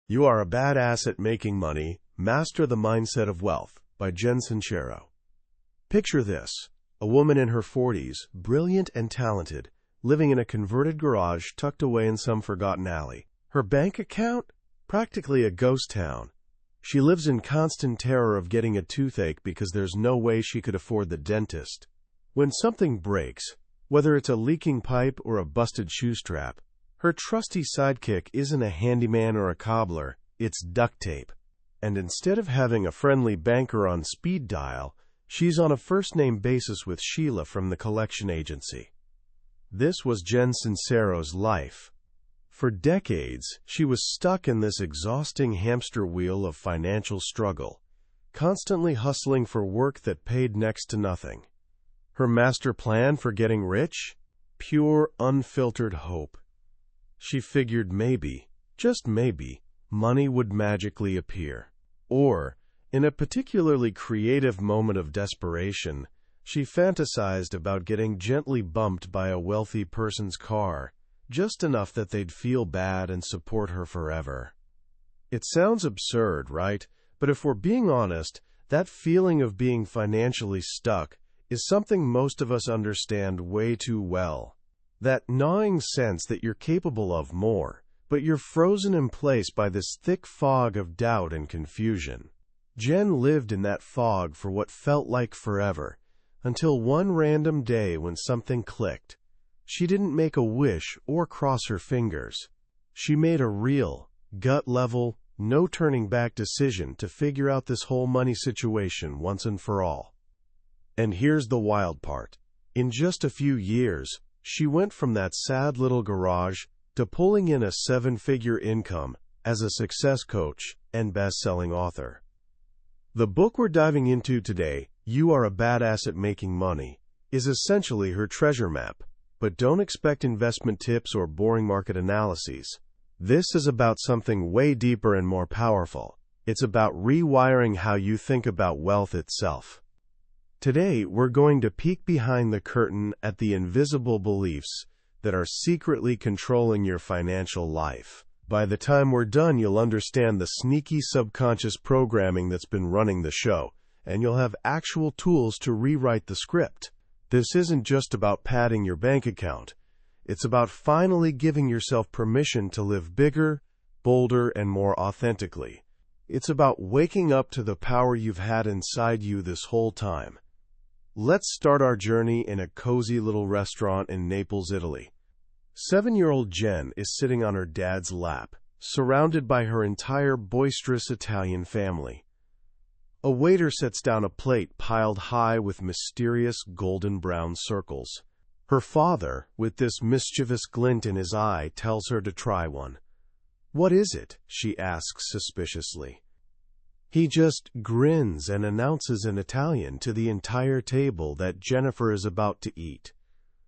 You Are a Badass at Making Money, Master the Mindset of Wealth by Jen Sincero. Picture this: a woman in her 40s, brilliant and talented, living in a converted garage tucked away in some forgotten alley. Her bank account? Practically a ghost town. She lives in constant terror of getting a toothache because there's no way she could afford the dentist. When something breaks, whether it's a leaking pipe or a busted shoe strap, her trusty sidekick isn't a handyman or a cobbler, it's duct tape. And instead of having a friendly banker on speed dial, she's on a first-name basis with Sheila from the collection agency. This was Jen Sincero's life. For decades, she was stuck in this exhausting hamster wheel of financial struggle, constantly hustling for work that paid next to nothing. Her master plan for getting rich? Pure, unfiltered hope. She figured maybe, just maybe, money would magically appear. Or, in a particularly creative moment of desperation, she fantasized about getting gently bumped by a wealthy person's car, just enough that they'd feel bad and support her forever. It sounds absurd, right? But if we're being honest, that feeling of being financially stuck is something most of us understand way too well. That gnawing sense that you're capable of more, but you're frozen in place by this thick fog of doubt and confusion. Jen lived in that fog for what felt like forever, until one random day when something clicked. She didn't make a wish or cross her fingers. She made a real, gut-level, no-turning-back decision to figure out this whole money situation once and for all. And here's the wild part. In just a few years, she went from that sad little garage to pulling in a 7-figure income as a success coach and best-selling author. The book we're diving into today, You Are a Badass at Making Money, is essentially her treasure map, but don't expect investment tips or boring market analyses. This is about something way deeper and more powerful. It's about rewiring how you think about wealth itself. Today, we're going to peek behind the curtain at the invisible beliefs that are secretly controlling your financial life. By the time we're done, you'll understand the sneaky subconscious programming that's been running the show, and you'll have actual tools to rewrite the script. This isn't just about padding your bank account. It's about finally giving yourself permission to live bigger, bolder, and more authentically. It's about waking up to the power you've had inside you this whole time. Let's start our journey in a cozy little restaurant in Naples, Italy. 7-year-old Jen is sitting on her dad's lap, surrounded by her entire boisterous Italian family. A waiter sets down a plate piled high with mysterious golden brown circles. Her father, with this mischievous glint in his eye, tells her to try one. "What is it?" she asks suspiciously. He just grins and announces in Italian to the entire table that Jennifer is about to eat.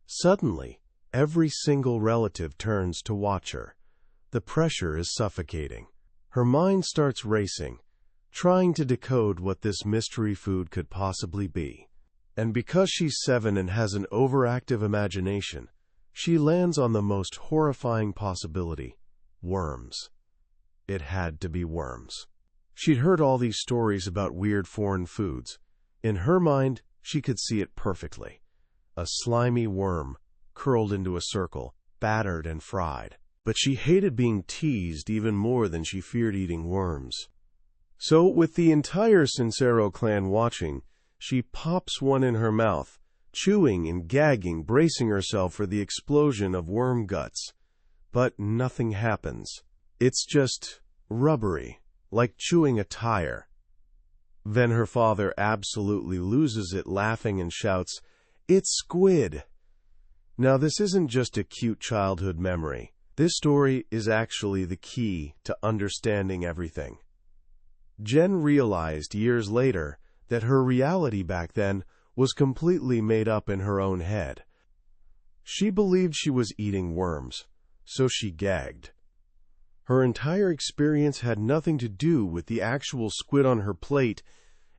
Suddenly, every single relative turns to watch her. The pressure is suffocating. Her mind starts racing, trying to decode what this mystery food could possibly be. And because she's 7 and has an overactive imagination, she lands on the most horrifying possibility: worms. It had to be worms. She'd heard all these stories about weird foreign foods. In her mind, she could see it perfectly. A slimy worm, curled into a circle, battered and fried. But she hated being teased even more than she feared eating worms. So, with the entire Sincero clan watching, she pops one in her mouth, chewing and gagging, bracing herself for the explosion of worm guts. But nothing happens. It's just rubbery, like chewing a tire. Then her father absolutely loses it, laughing, and shouts, "It's squid!" Now, this isn't just a cute childhood memory. This story is actually the key to understanding everything. Jen realized years later that her reality back then was completely made up in her own head. She believed she was eating worms, so she gagged. Her entire experience had nothing to do with the actual squid on her plate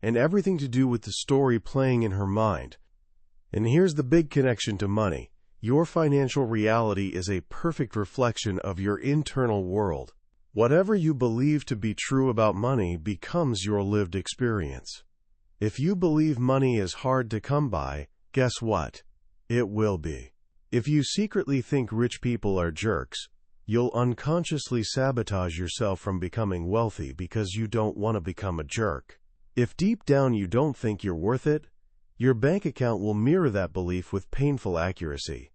and everything to do with the story playing in her mind. And here's the big connection to money. Your financial reality is a perfect reflection of your internal world. Whatever you believe to be true about money becomes your lived experience. If you believe money is hard to come by, guess what? It will be. If you secretly think rich people are jerks, you'll unconsciously sabotage yourself from becoming wealthy because you don't want to become a jerk. If deep down you don't think you're worth it, your bank account will mirror that belief with painful accuracy.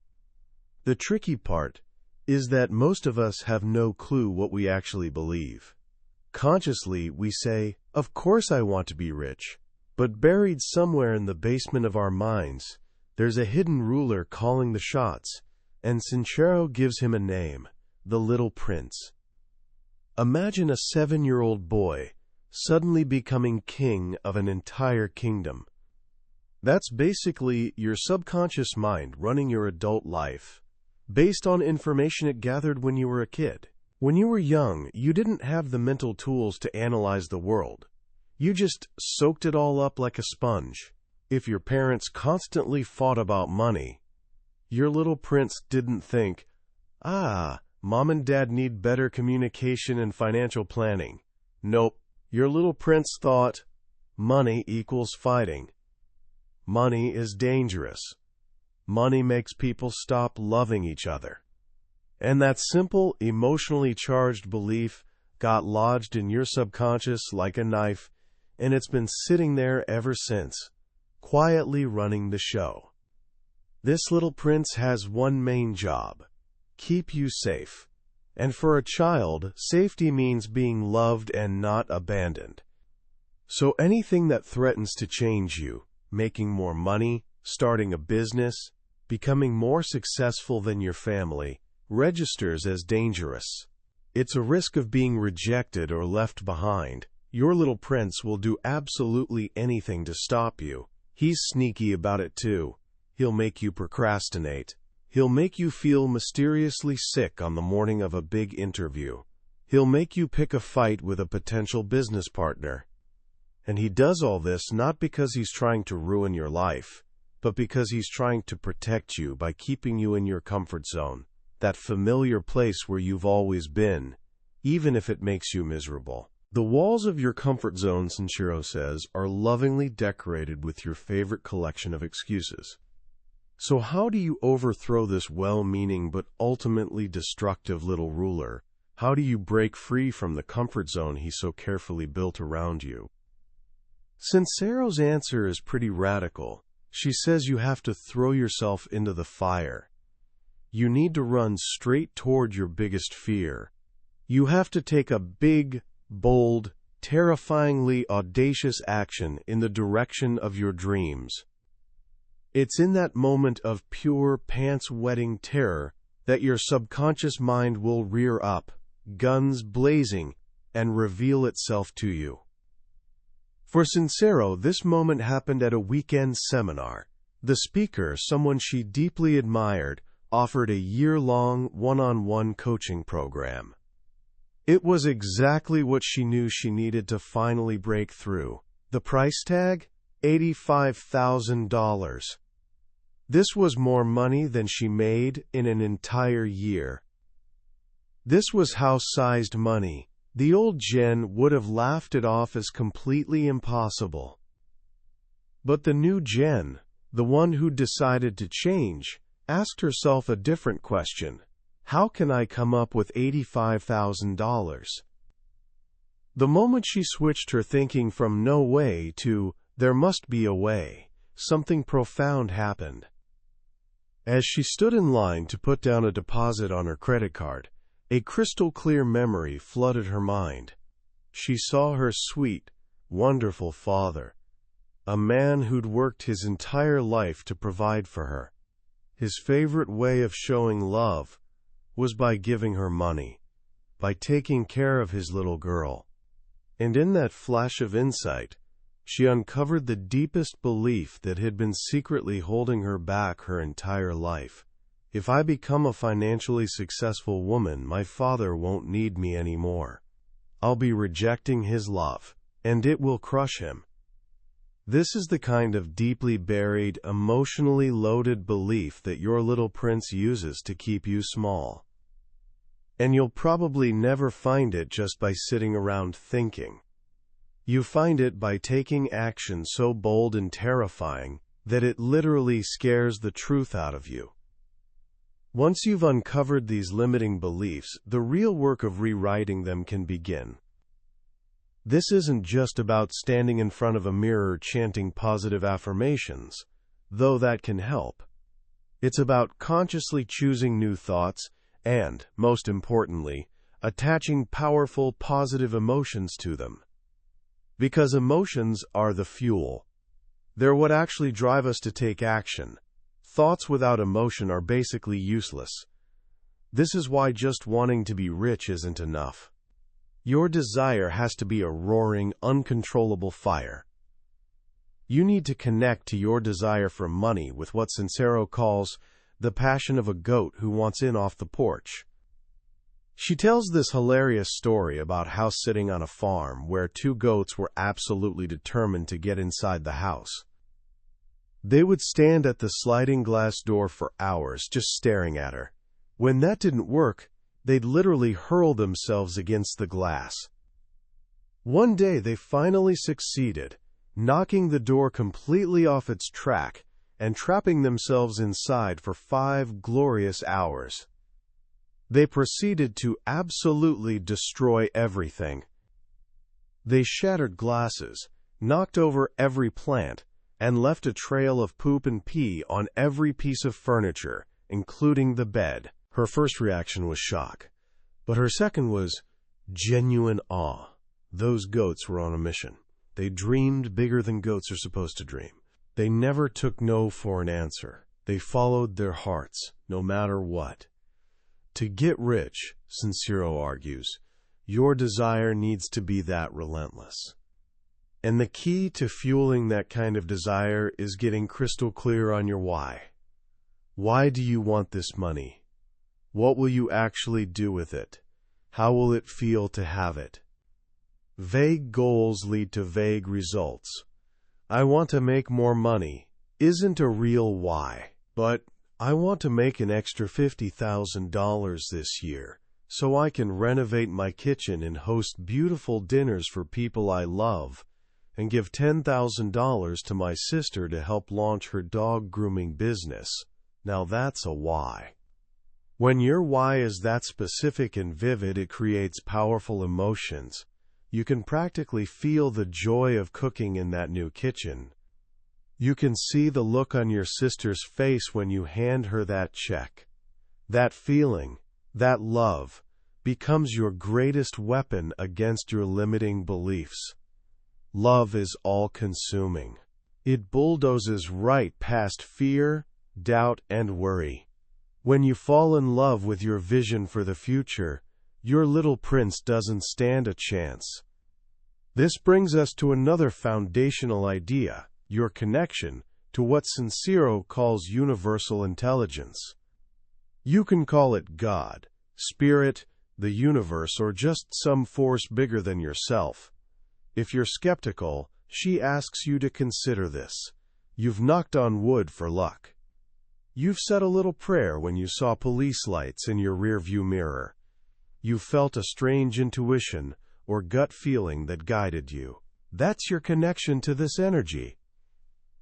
The tricky part is that most of us have no clue what we actually believe. Consciously, we say, "Of course I want to be rich." But buried somewhere in the basement of our minds, there's a hidden ruler calling the shots, and Sincero gives him a name: the Little Prince. Imagine a 7-year-old boy suddenly becoming king of an entire kingdom. That's basically your subconscious mind running your adult life, based on information it gathered when you were a kid. When you were young, you didn't have the mental tools to analyze the world. You just soaked it all up like a sponge. If your parents constantly fought about money, your little prince didn't think, Mom and Dad need better communication and financial planning. Nope. Your little prince thought, money equals fighting. Money is dangerous. Money makes people stop loving each other. And that simple, emotionally charged belief got lodged in your subconscious like a knife, and it's been sitting there ever since, quietly running the show. This little prince has one main job: keep you safe. And for a child, safety means being loved and not abandoned. So anything that threatens to change you, making more money, starting a business, becoming more successful than your family, registers as dangerous. It's a risk of being rejected or left behind. Your little prince will do absolutely anything to stop you. He's sneaky about it too. He'll make you procrastinate. He'll make you feel mysteriously sick on the morning of a big interview. He'll make you pick a fight with a potential business partner. And he does all this not because he's trying to ruin your life, but because he's trying to protect you by keeping you in your comfort zone, that familiar place where you've always been, even if it makes you miserable. The walls of your comfort zone, Sincero says, are lovingly decorated with your favorite collection of excuses. So how do you overthrow this well-meaning but ultimately destructive little ruler? How do you break free from the comfort zone he so carefully built around you? Sincero's answer is pretty radical. She says you have to throw yourself into the fire. You need to run straight toward your biggest fear. You have to take a big, bold, terrifyingly audacious action in the direction of your dreams. It's in that moment of pure, pants-wetting terror that your subconscious mind will rear up, guns blazing, and reveal itself to you. For Sincero, this moment happened at a weekend seminar. The speaker, someone she deeply admired, offered a year-long, one-on-one coaching program. It was exactly what she knew she needed to finally break through. The price tag? $85,000. This was more money than she made in an entire year. This was house-sized money. The old Jen would have laughed it off as completely impossible. But the new Jen, the one who decided to change, asked herself a different question. How can I come up with $85,000? The moment she switched her thinking from no way to there must be a way, something profound happened. As she stood in line to put down a deposit on her credit card, a crystal-clear memory flooded her mind. She saw her sweet, wonderful father, a man who'd worked his entire life to provide for her. His favorite way of showing love was by giving her money, by taking care of his little girl. And in that flash of insight, she uncovered the deepest belief that had been secretly holding her back her entire life. If I become a financially successful woman, my father won't need me anymore. I'll be rejecting his love, and it will crush him. This is the kind of deeply buried, emotionally loaded belief that your little prince uses to keep you small. And you'll probably never find it just by sitting around thinking. You find it by taking action so bold and terrifying that it literally scares the truth out of you. Once you've uncovered these limiting beliefs, the real work of rewriting them can begin. This isn't just about standing in front of a mirror chanting positive affirmations, though that can help. It's about consciously choosing new thoughts and, most importantly, attaching powerful positive emotions to them. Because emotions are the fuel. They're what actually drive us to take action. Thoughts without emotion are basically useless. This is why just wanting to be rich isn't enough. Your desire has to be a roaring, uncontrollable fire. You need to connect to your desire for money with what Sincero calls the passion of a goat who wants in off the porch. She tells this hilarious story about how sitting on a farm where two goats were absolutely determined to get inside the house. They would stand at the sliding glass door for hours just staring at her. When that didn't work, they'd literally hurl themselves against the glass. One day they finally succeeded, knocking the door completely off its track and trapping themselves inside for 5 glorious hours. They proceeded to absolutely destroy everything. They shattered glasses, knocked over every plant, and left a trail of poop and pee on every piece of furniture, including the bed. Her first reaction was shock, but her second was genuine awe. Those goats were on a mission. They dreamed bigger than goats are supposed to dream. They never took no for an answer. They followed their hearts, no matter what. To get rich, Sincero argues, your desire needs to be that relentless. And the key to fueling that kind of desire is getting crystal clear on your why. Why do you want this money? What will you actually do with it? How will it feel to have it? Vague goals lead to vague results. I want to make more money isn't a real why, but I want to make an extra $50,000 this year so I can renovate my kitchen and host beautiful dinners for people I love and give $10,000 to my sister to help launch her dog grooming business. Now that's a why. When your why is that specific and vivid, it creates powerful emotions. You can practically feel the joy of cooking in that new kitchen. You can see the look on your sister's face when you hand her that check. That feeling, that love, becomes your greatest weapon against your limiting beliefs. Love is all-consuming. It bulldozes right past fear, doubt, and worry. When you fall in love with your vision for the future, your little prince doesn't stand a chance. This brings us to another foundational idea, your connection to what Sincero calls universal intelligence. You can call it God, Spirit, the universe, or just some force bigger than yourself. If you're skeptical, she asks you to consider this. You've knocked on wood for luck. You've said a little prayer when you saw police lights in your rearview mirror. You felt a strange intuition or gut feeling that guided you. That's your connection to this energy.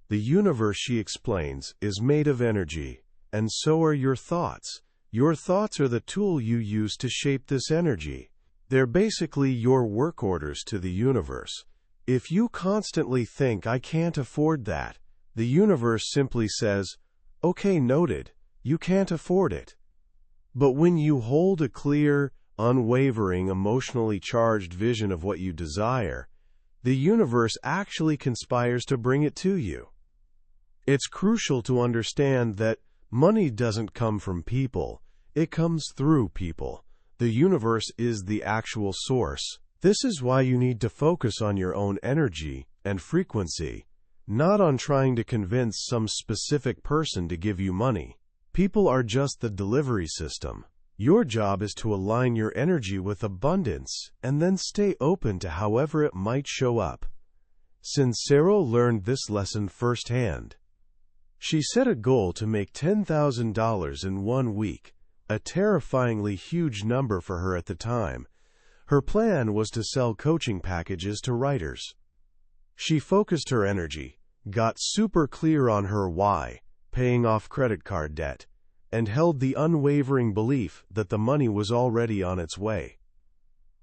The universe, she explains, is made of energy, and so are your thoughts. Your thoughts are the tool you use to shape this energy. They're basically your work orders to the universe. If you constantly think, I can't afford that, the universe simply says, okay, noted, you can't afford it. But when you hold a clear, unwavering, emotionally charged vision of what you desire, the universe actually conspires to bring it to you. It's crucial to understand that money doesn't come from people, it comes through people. The universe is the actual source. This is why you need to focus on your own energy and frequency, not on trying to convince some specific person to give you money. People are just the delivery system. Your job is to align your energy with abundance and then stay open to however it might show up. Sincero learned this lesson firsthand. She set a goal to make $10,000 in 1 week, a terrifyingly huge number for her at the time. Her plan was to sell coaching packages to writers. She focused her energy, got super clear on her why, paying off credit card debt, and held the unwavering belief that the money was already on its way.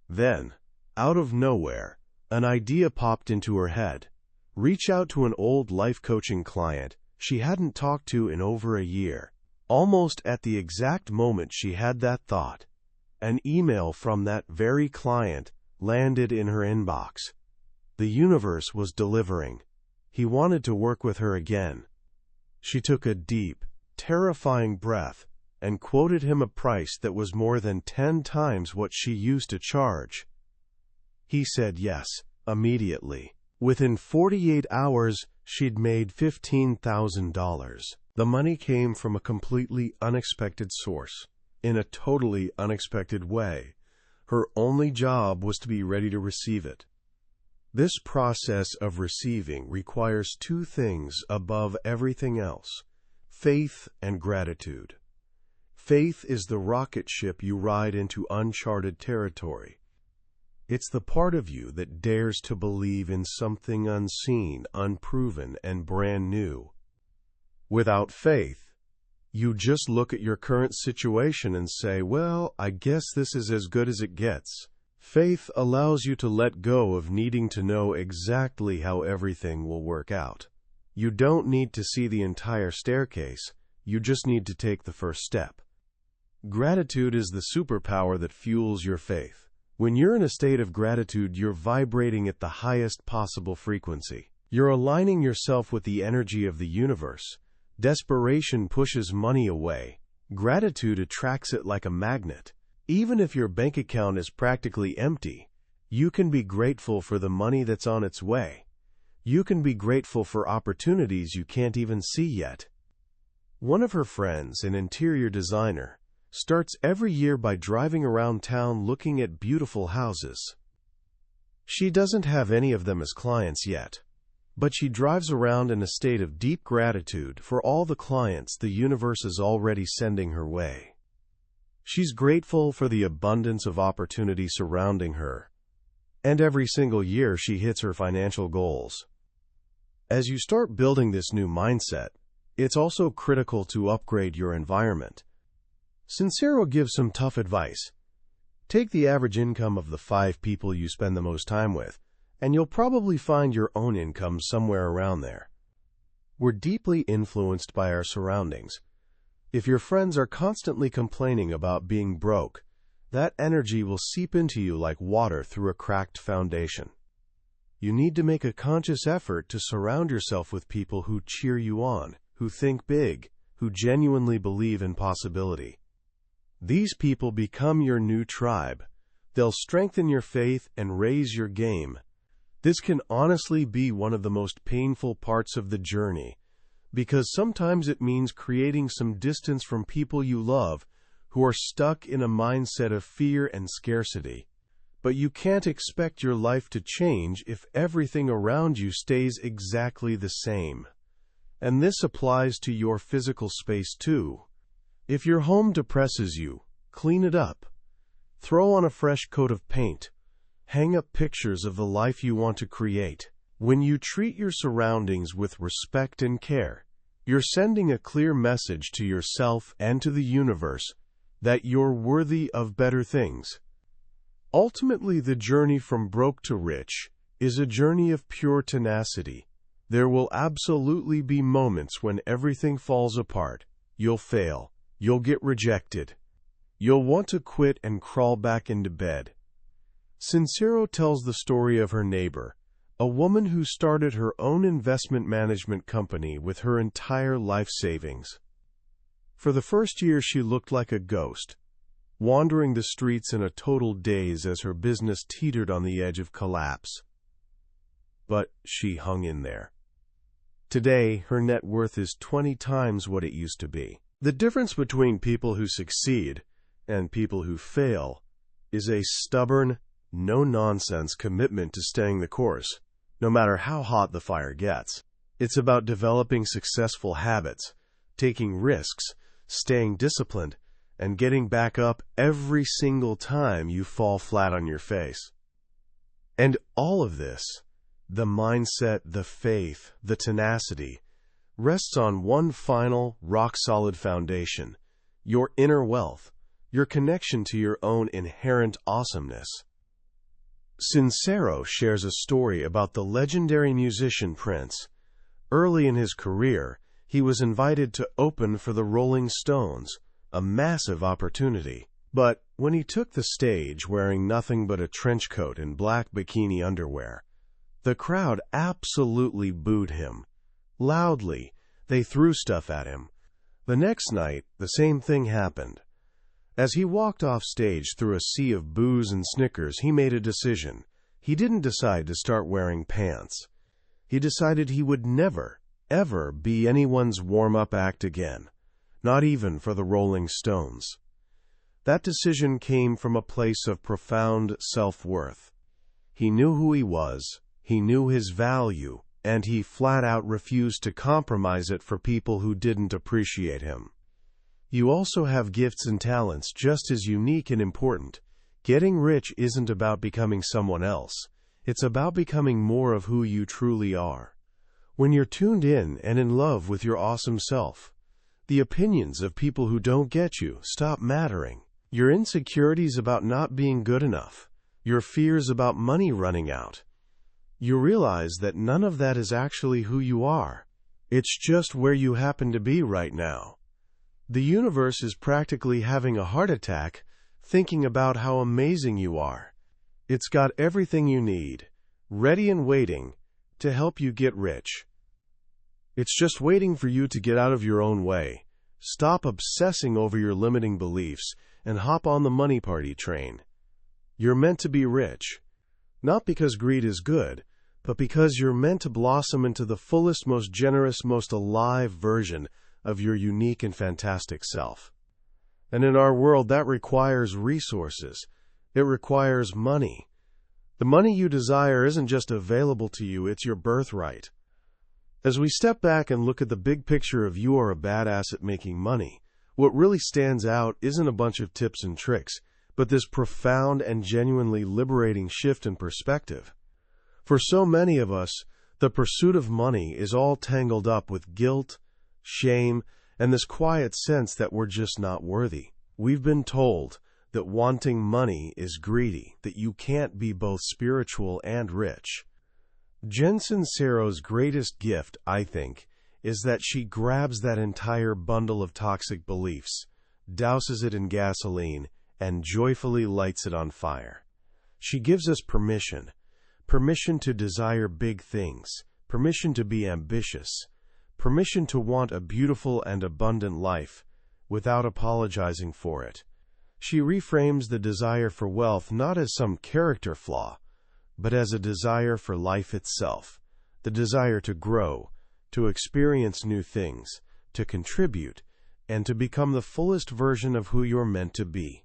Then, out of nowhere, an idea popped into her head. Reach out to an old life coaching client she hadn't talked to in over a year. Almost at the exact moment she had that thought, an email from that very client landed in her inbox. The universe was delivering. He wanted to work with her again. She took a deep, terrifying breath and quoted him a price that was more than 10 times what she used to charge. He said yes, immediately. Within 48 hours, she'd made $15,000. The money came from a completely unexpected source, in a totally unexpected way. Her only job was to be ready to receive it. This process of receiving requires two things above everything else: faith and gratitude. Faith is the rocket ship you ride into uncharted territory. It's the part of you that dares to believe in something unseen, unproven, and brand new. Without faith, you just look at your current situation and say, well, I guess this is as good as it gets. Faith allows you to let go of needing to know exactly how everything will work out. You don't need to see the entire staircase, you just need to take the first step. Gratitude is the superpower that fuels your faith. When you're in a state of gratitude, you're vibrating at the highest possible frequency. You're aligning yourself with the energy of the universe. Desperation pushes money away. Gratitude attracts it like a magnet. Even if your bank account is practically empty, you can be grateful for the money that's on its way. You can be grateful for opportunities you can't even see yet. One of her friends, an interior designer, starts every year by driving around town looking at beautiful houses. She doesn't have any of them as clients yet, but she drives around in a state of deep gratitude for all the clients the universe is already sending her way. She's grateful for the abundance of opportunity surrounding her, and every single year she hits her financial goals. As you start building this new mindset, it's also critical to upgrade your environment. Sincero gives some tough advice. Take the average income of the 5 people you spend the most time with, and you'll probably find your own income somewhere around there. We're deeply influenced by our surroundings. If your friends are constantly complaining about being broke, that energy will seep into you like water through a cracked foundation. You need to make a conscious effort to surround yourself with people who cheer you on, who think big, who genuinely believe in possibility. These people become your new tribe. They'll strengthen your faith and raise your game. This can honestly be one of the most painful parts of the journey, because sometimes it means creating some distance from people you love who are stuck in a mindset of fear and scarcity. But you can't expect your life to change if everything around you stays exactly the same. And this applies to your physical space too. If your home depresses you, clean it up. Throw on a fresh coat of paint. Hang up pictures of the life you want to create. When you treat your surroundings with respect and care, you're sending a clear message to yourself and to the universe that you're worthy of better things. Ultimately, the journey from broke to rich is a journey of pure tenacity. There will absolutely be moments when everything falls apart. You'll fail. You'll get rejected. You'll want to quit and crawl back into bed. Sincero tells the story of her neighbor, a woman who started her own investment management company with her entire life savings. For the first year, she looked like a ghost, wandering the streets in a total daze as her business teetered on the edge of collapse. But she hung in there. Today, her net worth is 20 times what it used to be. The difference between people who succeed and people who fail is a stubborn, no-nonsense commitment to staying the course, no matter how hot the fire gets. It's about developing successful habits, taking risks, staying disciplined, and getting back up every single time you fall flat on your face. And all of this, the mindset, the faith, the tenacity, rests on one final, rock-solid foundation: your inner wealth, your connection to your own inherent awesomeness. Sincero shares a story about the legendary musician Prince. Early in his career, he was invited to open for the Rolling Stones, a massive opportunity. But when he took the stage wearing nothing but a trench coat and black bikini underwear, the crowd absolutely booed him. Loudly, they threw stuff at him. The next night, the same thing happened. As he walked off stage through a sea of boos and snickers, he made a decision. He didn't decide to start wearing pants. He decided he would never, ever be anyone's warm-up act again, not even for the Rolling Stones. That decision came from a place of profound self-worth. He knew who he was, he knew his value, and he flat-out refused to compromise it for people who didn't appreciate him. You also have gifts and talents just as unique and important. Getting rich isn't about becoming someone else. It's about becoming more of who you truly are. When you're tuned in and in love with your awesome self, the opinions of people who don't get you stop mattering. Your insecurities about not being good enough, your fears about money running out. You realize that none of that is actually who you are. It's just where you happen to be right now. The universe is practically having a heart attack thinking about how amazing you are. It's got everything you need, ready and waiting, to help you get rich. It's just waiting for you to get out of your own way, stop obsessing over your limiting beliefs, and hop on the money party train. You're meant to be rich, not because greed is good, but because you're meant to blossom into the fullest, most generous, most alive version of your unique and fantastic self. And in our world, that requires resources. It requires money. The money you desire isn't just available to you, it's your birthright. As we step back and look at the big picture of you are a badass at making money, what really stands out isn't a bunch of tips and tricks, but this profound and genuinely liberating shift in perspective. For so many of us, the pursuit of money is all tangled up with guilt, shame, and this quiet sense that we're just not worthy. We've been told that wanting money is greedy, that you can't be both spiritual and rich. Jen Sincero's greatest gift, I think, is that she grabs that entire bundle of toxic beliefs, douses it in gasoline, and joyfully lights it on fire. She gives us permission to desire big things, permission to be ambitious, permission to want a beautiful and abundant life without apologizing for it. She reframes the desire for wealth not as some character flaw, but as a desire for life itself, the desire to grow, to experience new things, to contribute, and to become the fullest version of who you're meant to be.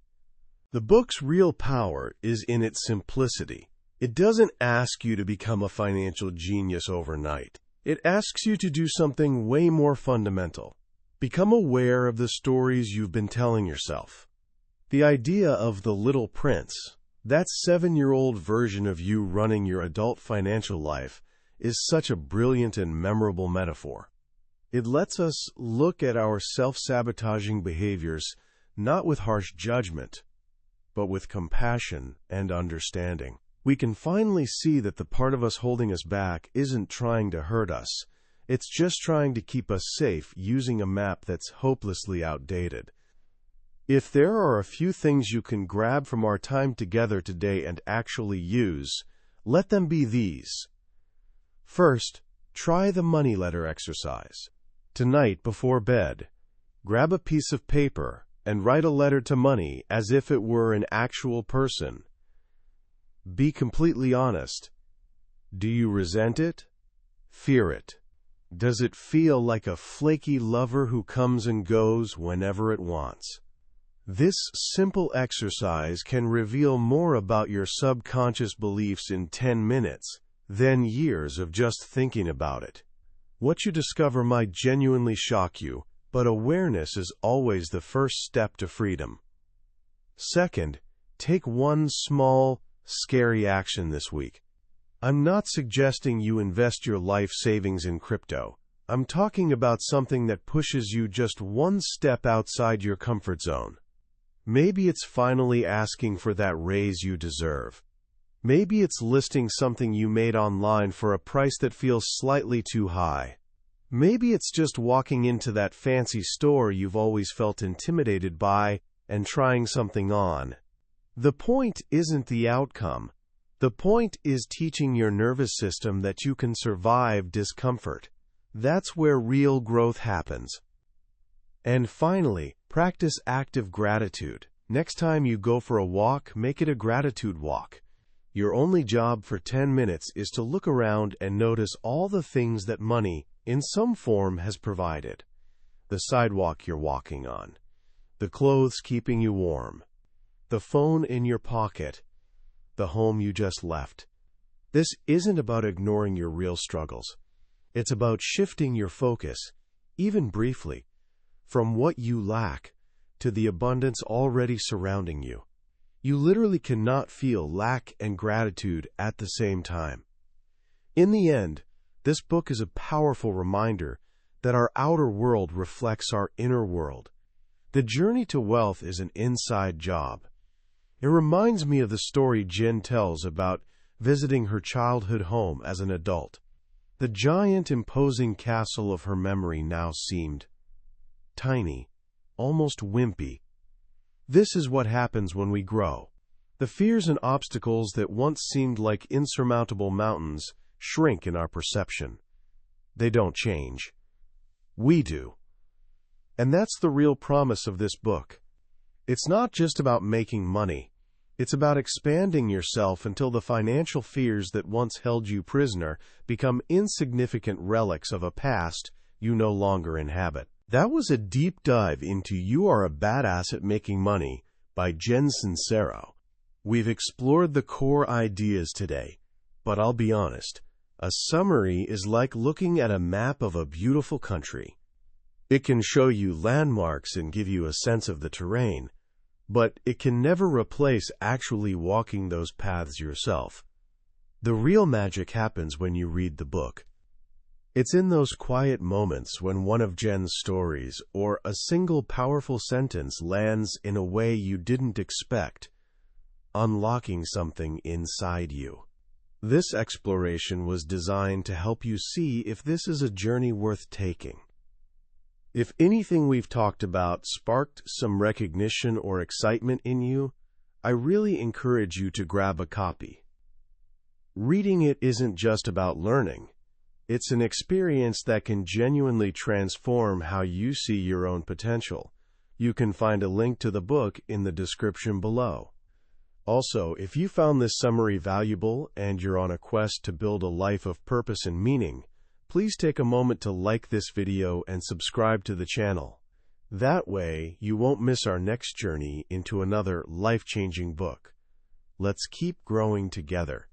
The book's real power is in its simplicity. It doesn't ask you to become a financial genius overnight. It asks you to do something way more fundamental. Become aware of the stories you've been telling yourself. The idea of the little prince, that 7-year-old version of you running your adult financial life, is such a brilliant and memorable metaphor. It lets us look at our self-sabotaging behaviors not with harsh judgment, but with compassion and understanding. We can finally see that the part of us holding us back isn't trying to hurt us. It's just trying to keep us safe using a map that's hopelessly outdated. If there are a few things you can grab from our time together today and actually use, let them be these. First, try the money letter exercise. Tonight before bed, grab a piece of paper and write a letter to money as if it were an actual person. Be completely honest. Do you resent it? Fear it? Does it feel like a flaky lover who comes and goes whenever it wants? This simple exercise can reveal more about your subconscious beliefs in 10 minutes than years of just thinking about it. What you discover might genuinely shock you, but awareness is always the first step to freedom. Second, take one small, scary action this week. I'm not suggesting you invest your life savings in crypto. I'm talking about something that pushes you just one step outside your comfort zone. Maybe it's finally asking for that raise you deserve. Maybe it's listing something you made online for a price that feels slightly too high. Maybe it's just walking into that fancy store you've always felt intimidated by and trying something on. The point isn't the outcome. The point is teaching your nervous system that you can survive discomfort. That's where real growth happens. And finally, practice active gratitude. Next time you go for a walk, make it a gratitude walk. Your only job for 10 minutes is to look around and notice all the things that money, in some form, has provided. The sidewalk you're walking on, the clothes keeping you warm, the phone in your pocket, the home you just left. This isn't about ignoring your real struggles. It's about shifting your focus, even briefly, from what you lack to the abundance already surrounding you. You literally cannot feel lack and gratitude at the same time. In the end, this book is a powerful reminder that our outer world reflects our inner world. The journey to wealth is an inside job. It reminds me of the story Jen tells about visiting her childhood home as an adult. The giant, imposing castle of her memory now seemed tiny, almost wimpy. This is what happens when we grow. The fears and obstacles that once seemed like insurmountable mountains shrink in our perception. They don't change. We do. And that's the real promise of this book. It's not just about making money. It's about expanding yourself until the financial fears that once held you prisoner become insignificant relics of a past you no longer inhabit. That was a deep dive into You Are a Badass at Making Money by Jen Sincero. We've explored the core ideas today, but I'll be honest, a summary is like looking at a map of a beautiful country. It can show you landmarks and give you a sense of the terrain, but it can never replace actually walking those paths yourself. The real magic happens when you read the book. It's in those quiet moments when one of Jen's stories or a single powerful sentence lands in a way you didn't expect, unlocking something inside you. This exploration was designed to help you see if this is a journey worth taking. If anything we've talked about sparked some recognition or excitement in you, I really encourage you to grab a copy. Reading it isn't just about learning. It's an experience that can genuinely transform how you see your own potential. You can find a link to the book in the description below. Also, if you found this summary valuable and you're on a quest to build a life of purpose and meaning, please take a moment to like this video and subscribe to the channel. That way, you won't miss our next journey into another life-changing book. Let's keep growing together.